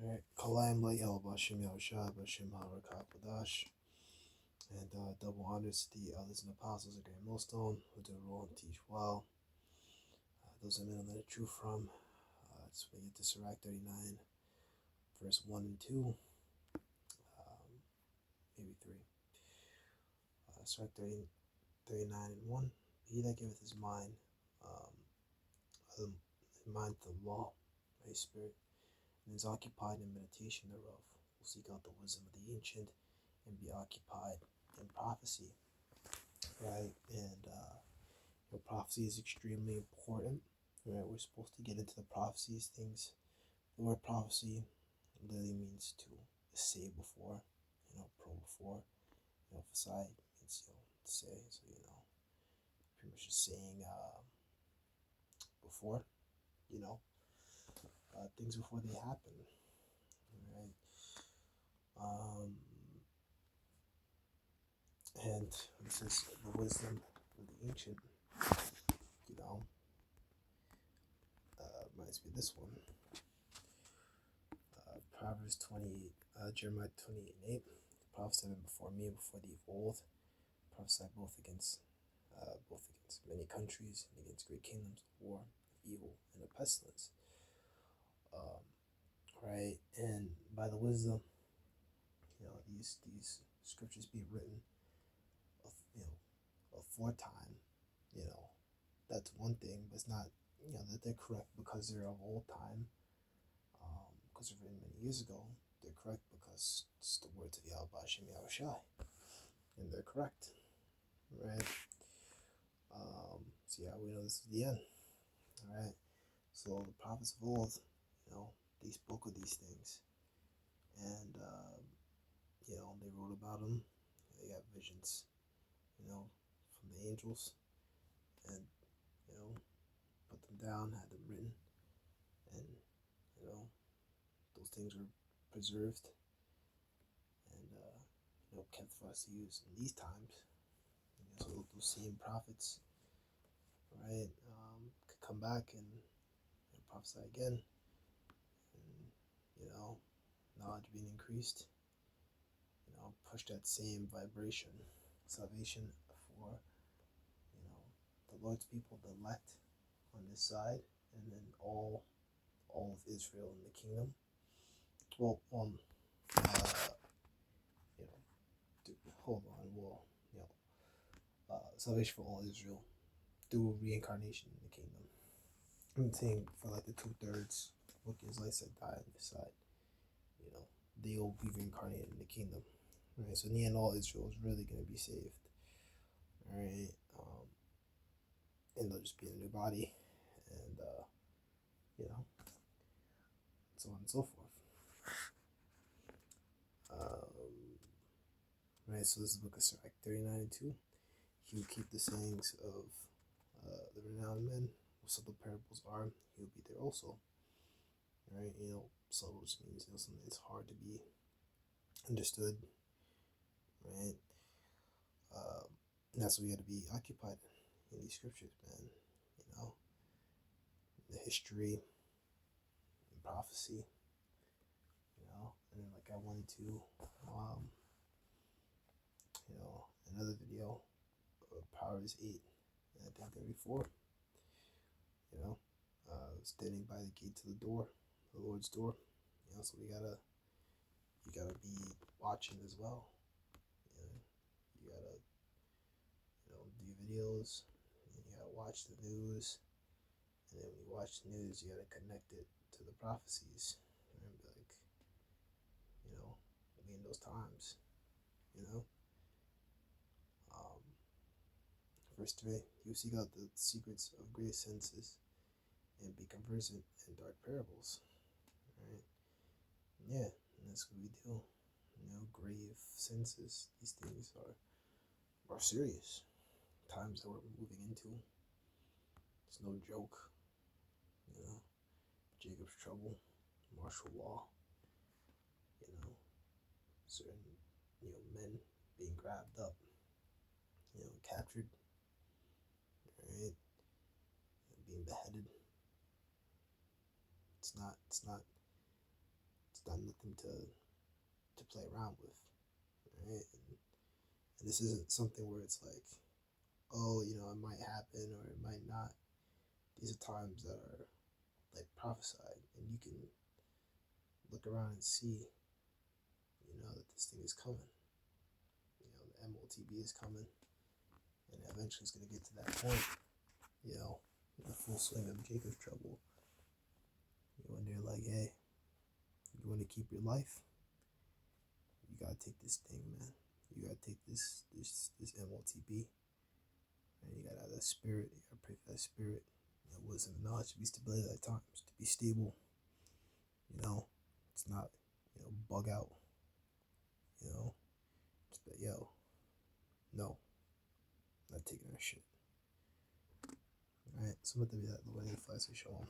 Alright, Kalam Layel Bashim Yahushua Bashim Harakapadash, and double honors to the elders and apostles of Great Millstone who do rule and teach well. Those are men that are true from. It's when you get to Sirach 39, verse 1 and 2, maybe 3. Sirach 39 and 1. He that giveth his mind, mind to the law, my spirit, and is occupied in meditation thereof, will seek out the wisdom of the ancient and be occupied in prophecy. Right? And prophecy is extremely important. Right? We're supposed to get into the prophecies, things. The word prophecy literally means to say before, pro before, facade means, to say. So, pretty much just saying before, things before they happen. Right? And this is the wisdom of the ancient, reminds me of this one. Proverbs 28, Jeremiah 28 and 8. The prophets have been before me, before thee of old. Prophesy both against many countries and against great kingdoms of war, of evil, and of pestilence. Right? And by the wisdom, these scriptures be written aforetime, that's one thing, but it's not, that they're correct because they're of old time, because they're written many years ago. They're correct because it's the words of Yahweh Shem Yahushai, and they're correct, right? So yeah, we know this is the end, all right? So the prophets of old, they spoke of these things, and they wrote about them. They got visions, from the angels, and put them down, had them written, and those things were preserved and kept for us to use in these times. So those same prophets, right, could come back and prophesy again, and knowledge being increased, push that same vibration, salvation for the Lord's people, the elect on this side, and then all of Israel in the kingdom. Well, hold on. Well, salvation for all Israel through reincarnation in the kingdom. I'm saying for like the 2/3 wicked Israelites that die on this side, they'll be reincarnated in the kingdom. Right. So in the end, all Israel is really going to be saved. All right. And they'll just be in a new body, and so on and so forth. Right, so this is the book of Sirach 39 and 2. He will keep the sayings of the renowned men, what the parables are, he will be there also. Right, subtle just means something that's hard to be understood. Right, and that's what we got to be occupied in these scriptures, man. The history and prophecy. And then like I wanted to, another video of Proverbs 8, and I think 34. Standing by the gate to the door, the Lord's door. So you gotta be watching as well. You gotta, do videos, and you gotta watch the news, and then when you watch the news, you gotta connect it to the prophecies, and be like, we in those times, Verse 3, you seek out the secrets of great senses and be conversant in dark parables. Right? Yeah, and that's what we do. Grave senses. These things are serious. Times that we're moving into. It's no joke. Jacob's trouble, martial law. Certain men being grabbed up, captured, right, being beheaded. It's not nothing to play around with, right? And this isn't something where it's like, oh, it might happen or it might not. These are times that are like prophesied, and you can look around and see, that this thing is coming. The MOTB is coming, and eventually it's going to get to that point, the full swing of Jacob's trouble. When they're like, hey, you want to keep your life? You gotta take this thing, man. You gotta take this MOTB, and you gotta have that spirit. You gotta pray for that spirit, wisdom and knowledge to be stability at times, to be stable. It's not, bug out. It's that, no, not taking that shit. All right, so I'm gonna be that the way the flies are showing.